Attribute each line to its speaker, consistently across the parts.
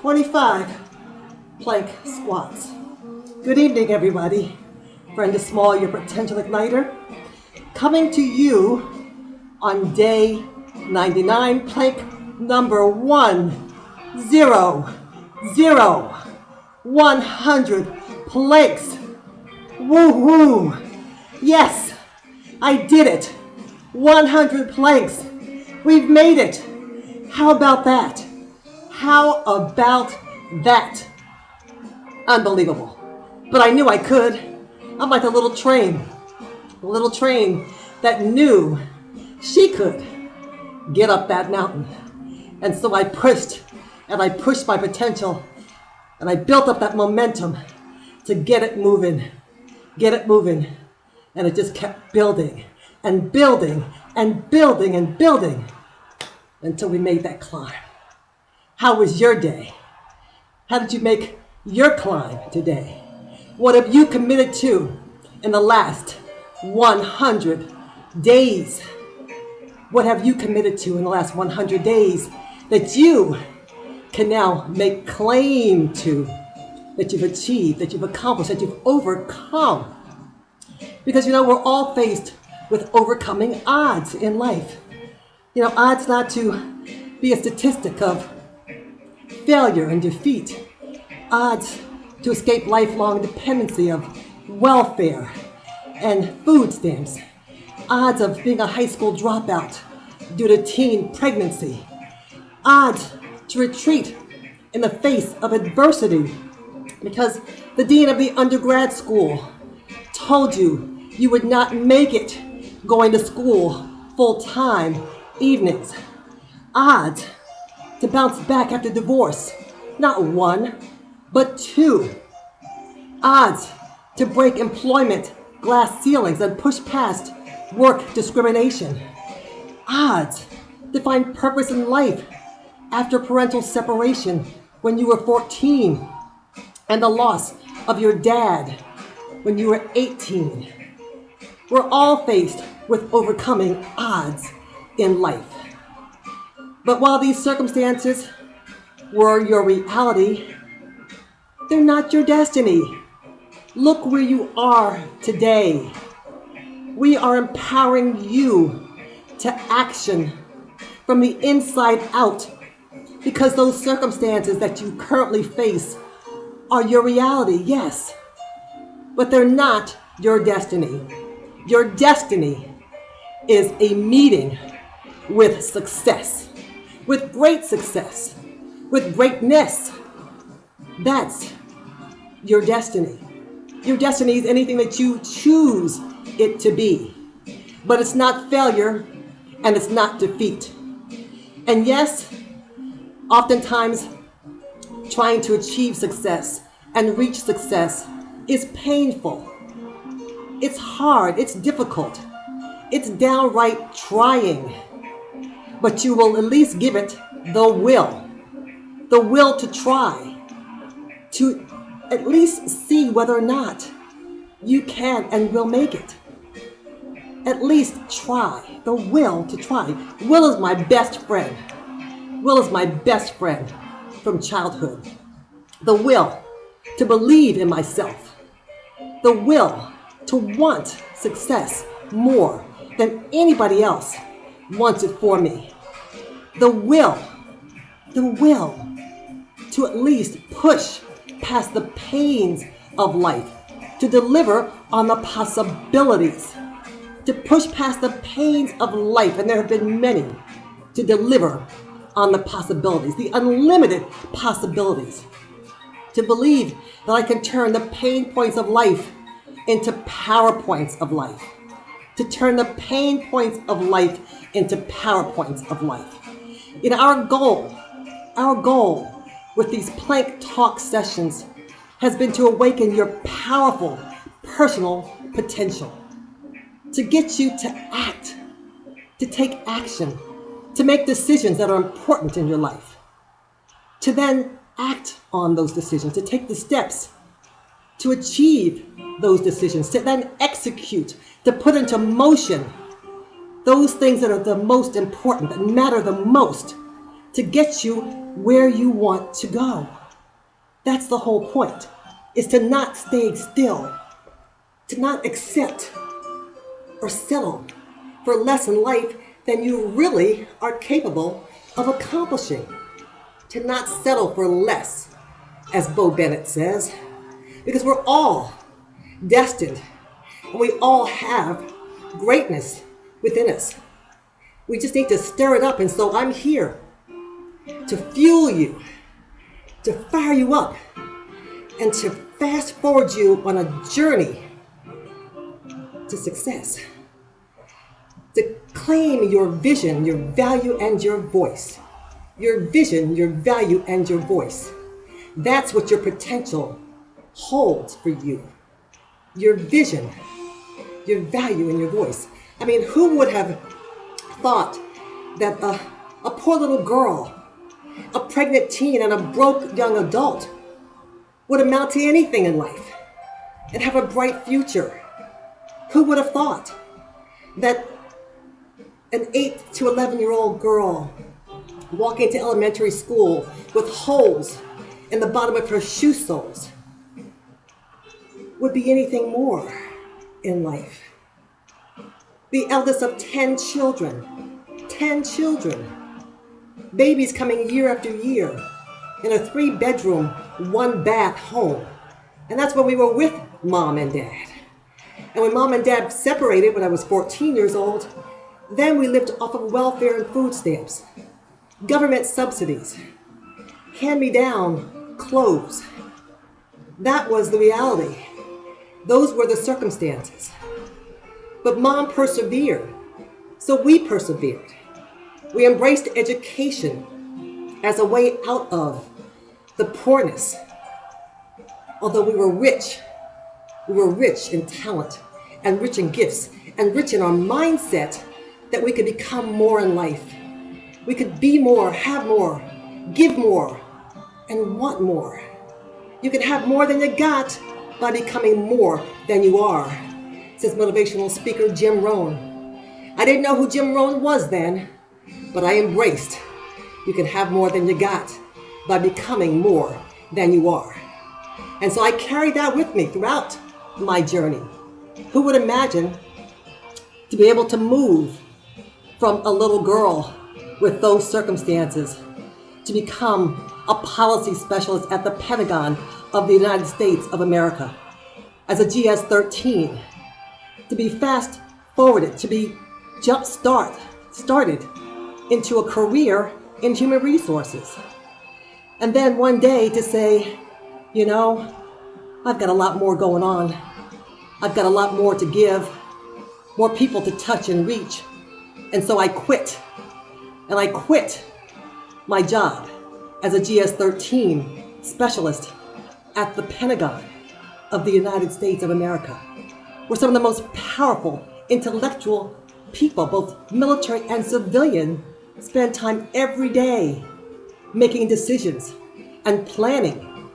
Speaker 1: "25 plank squats." Good evening, everybody. Brenda Small, your potential igniter, coming to you on day 99, plank number 100 planks. Woohoo! Yes, I did it. 100 planks. We've made it. How about that? How about that? Unbelievable. But I knew I could. I'm like a little train that knew she could get up that mountain. And so I pushed, and I pushed my potential, and I built up that momentum to get it moving, and it just kept building and building and building and building until we made that climb. How was your day? How did you make your climb today? What have you committed to in the last 100 days? What have you committed to in the last 100 days that you can now make claim to, that you've achieved, that you've accomplished, that you've overcome? Because, we're all faced with overcoming odds in life. Odds not to be a statistic of failure and defeat. Odds to escape lifelong dependency of welfare and food stamps. Odds of being a high school dropout due to teen pregnancy. Odds to retreat in the face of adversity because the dean of the undergrad school told you you would not make it going to school full-time evenings. Odds to bounce back after divorce, not one, but two. Odds to break employment glass ceilings and push past work discrimination. Odds to find purpose in life after parental separation when you were 14 and the loss of your dad when you were 18. We're all faced with overcoming odds in life. But while these circumstances were your reality, they're not your destiny. Look where you are today. We are empowering you to action from the inside out because those circumstances that you currently face are your reality, yes, but they're not your destiny. Your destiny is a meeting with success, with great success, with greatness. That's your destiny. Your destiny is anything that you choose it to be. But it's not failure and it's not defeat. And yes, oftentimes trying to achieve success and reach success is painful. It's hard, it's difficult, it's downright trying. But you will at least give it the will to try, to at least see whether or not you can and will make it. At least try, the will to try. Will is my best friend. Will is my best friend from childhood. The will to believe in myself. The will to want success more than anybody else wants it for me. The will to at least push past the pains of life, to deliver on the possibilities, to push past the pains of life, and there have been many, to deliver on the possibilities, the unlimited possibilities, to believe that I can turn the pain points of life into power points of life, to turn the pain points of life into power points of life. You know, our goal with these plank talk sessions has been to awaken your powerful personal potential, to get you to act, to take action, to make decisions that are important in your life, to then act on those decisions, to take the steps to achieve those decisions, to then execute, to put into motion those things that are the most important, that matter the most, to get you where you want to go. That's the whole point, is to not stay still, to not accept or settle for less in life than you really are capable of accomplishing. To not settle for less, as Bo Bennett says, because we're all destined and we all have greatness within us. We just need to stir it up, and so I'm here to fuel you, to fire you up, and to fast forward you on a journey to success. To claim your vision, your value, and your voice. Your vision, your value, and your voice. That's what your potential holds for you. Your vision, your value, and your voice. I mean, who would have thought that a poor little girl, a pregnant teen, and a broke young adult would amount to anything in life and have a bright future? Who would have thought that an 8 to 11-year-old girl walking to elementary school with holes in the bottom of her shoe soles would be anything more in life? The eldest of 10 children, 10 children, babies coming year after year in a 3-bedroom, 1-bath home. And that's when we were with mom and dad. And when mom and dad separated when I was 14 years old, then we lived off of welfare and food stamps, government subsidies, hand-me-down clothes. That was the reality. Those were the circumstances. But mom persevered, so we persevered. We embraced education as a way out of the poorness. Although we were rich in talent and rich in gifts and rich in our mindset that we could become more in life. We could be more, have more, give more, and want more. You can have more than you got by becoming more than you are, says motivational speaker Jim Rohn. I didn't know who Jim Rohn was then, but I embraced. You can have more than you got by becoming more than you are. And so I carried that with me throughout my journey. Who would imagine to be able to move from a little girl with those circumstances to become a policy specialist at the Pentagon of the United States of America, as a GS-13, to be fast forwarded, to be started into a career in human resources. And then one day to say, you know, I've got a lot more going on. I've got a lot more to give, more people to touch and reach. And so I quit. And I quit my job as a GS-13 specialist at the Pentagon of the United States of America, where some of the most powerful intellectual people, both military and civilian, spend time every day making decisions and planning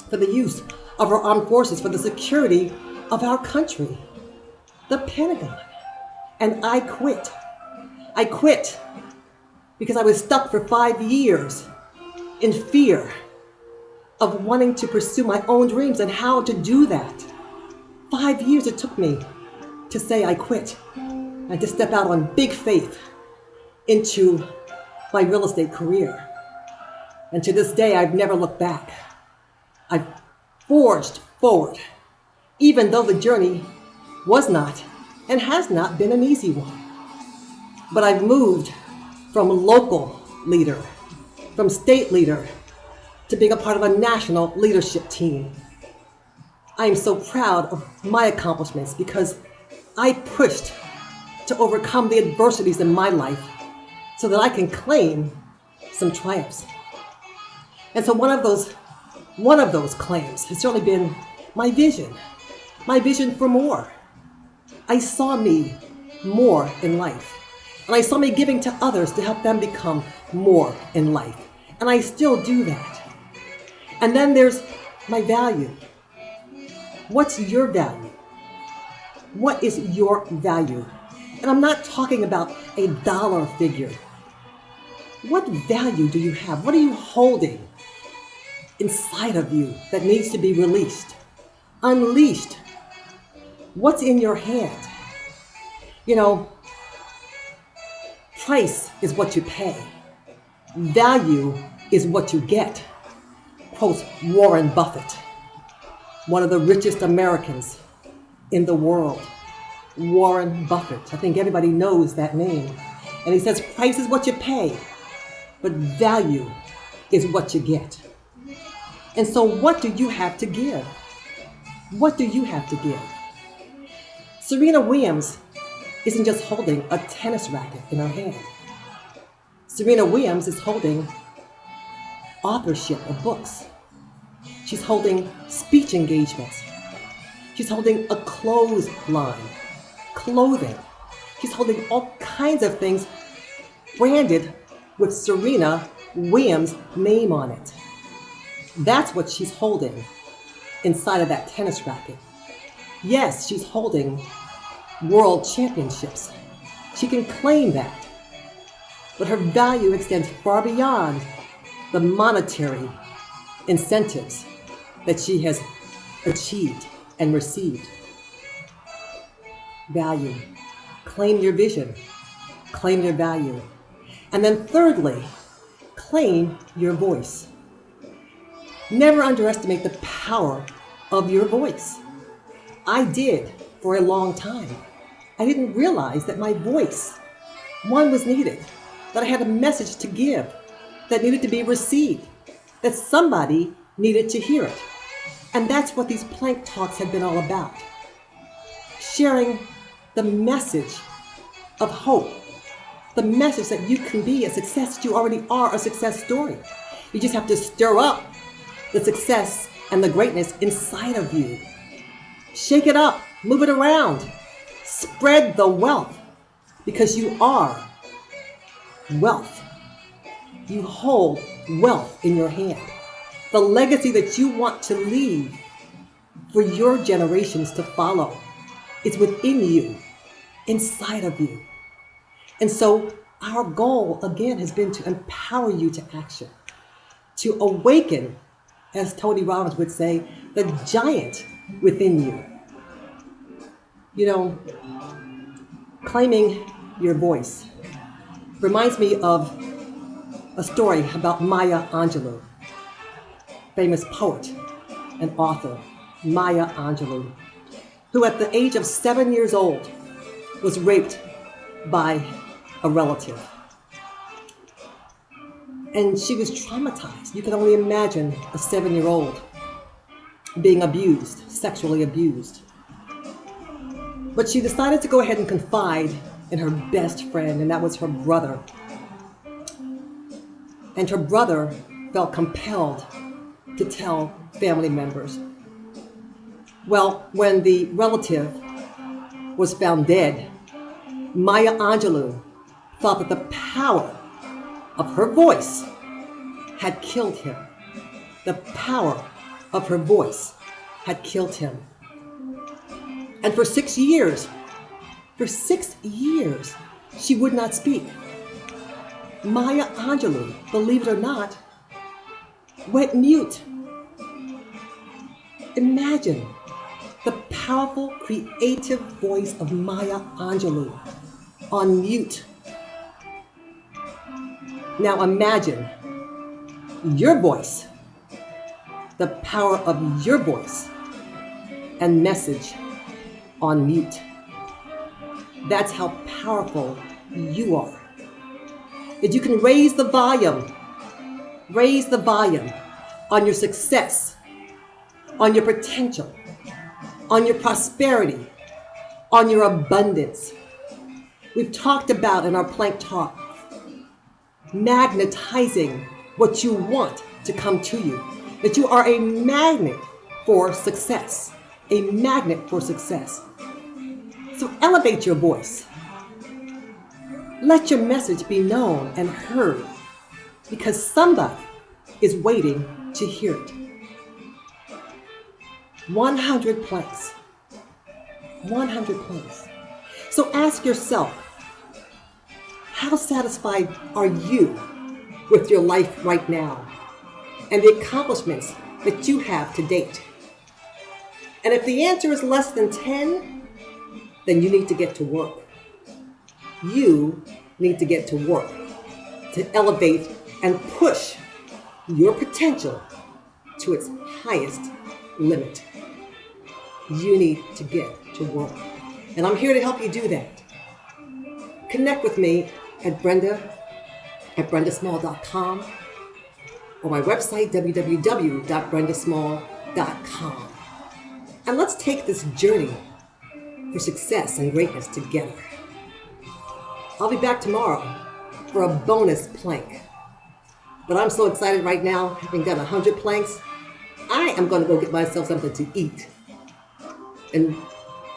Speaker 1: for the use of our armed forces for the security of our country, the Pentagon. And I quit. I quit because I was stuck for 5 years in fear of wanting to pursue my own dreams and how to do that. 5 years it took me to say I quit and to step out on big faith into my real estate career. And to this day, I've never looked back. I've forged forward, even though the journey was not and has not been an easy one. But I've moved from local leader, from state leader, to being a part of a national leadership team. I am so proud of my accomplishments because I pushed to overcome the adversities in my life so that I can claim some triumphs. And so one of those claims has certainly been my vision for more. I saw me more in life. And I saw me giving to others to help them become more in life. And I still do that. And then there's my value. What's your value? What is your value? And I'm not talking about a dollar figure. What value do you have? What are you holding inside of you that needs to be released, unleashed? What's in your hand? You know, price is what you pay. Value is what you get. Quotes Warren Buffett, one of the richest Americans in the world. Warren Buffett. I think everybody knows that name. And he says, price is what you pay, but value is what you get. And so what do you have to give? What do you have to give? Serena Williams isn't just holding a tennis racket in her hand. Serena Williams is holding authorship of books. She's holding speech engagements. She's holding a clothesline, clothing. She's holding all kinds of things branded with Serena Williams' name on it. That's what she's holding inside of that tennis racket. Yes, she's holding world championships. She can claim that. But her value extends far beyond the monetary incentives that she has achieved and received. Value. Claim your vision. Claim your value. And then thirdly, claim your voice. Never underestimate the power of your voice. I did for a long time. I didn't realize that my voice, one, was needed, that I had a message to give that needed to be received, that somebody needed to hear it. And that's what these plank talks have been all about. Sharing the message of hope, the message that you can be a success, that you already are a success story. You just have to stir up the success and the greatness inside of you. Shake it up, move it around, spread the wealth, because you are wealth. You hold wealth in your hand. The legacy that you want to leave for your generations to follow is within you, inside of you. And so our goal, again, has been to empower you to action, to awaken, as Tony Robbins would say, the giant within you. You know, claiming your voice reminds me of a story about Maya Angelou, famous poet and author, Maya Angelou, who at the age of 7 years old was raped by a relative. And she was traumatized. You can only imagine a 7-year-old being abused, sexually abused. But she decided to go ahead and confide in her best friend, and that was her brother. And her brother felt compelled to tell family members. Well, when the relative was found dead, Maya Angelou thought that the power of her voice had killed him. The power of her voice had killed him. And for 6 years, she would not speak. Maya Angelou, believe it or not, went mute. Imagine the powerful, creative voice of Maya Angelou on mute. Now imagine your voice, the power of your voice and message on mute. That's how powerful you are. If you can raise the volume on your success, on your potential, on your prosperity, on your abundance. We've talked about in our Plank Talk, magnetizing what you want to come to you. That you are a magnet for success. A magnet for success. So elevate your voice. Let your message be known and heard because somebody is waiting to hear it. 100 planks. 100 planks. So ask yourself, how satisfied are you with your life right now and the accomplishments that you have to date? And if the answer is less than 10, then you need to get to work. You need to get to work to elevate and push your potential to its highest limit. You need to get to work. And I'm here to help you do that. Connect with me at brendasmall.com or my website, www.brendasmall.com. And let's take this journey for success and greatness together. I'll be back tomorrow for a bonus plank. But I'm so excited right now, having done 100 planks, I am going to go get myself something to eat. And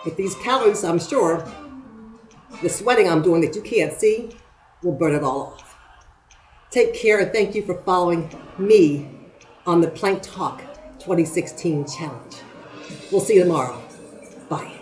Speaker 1: with these calories, I'm sure the sweating I'm doing that you can't see will burn it all off. Take care and thank you for following me on the Plank Talk 2016 Challenge. We'll see you tomorrow. Bye.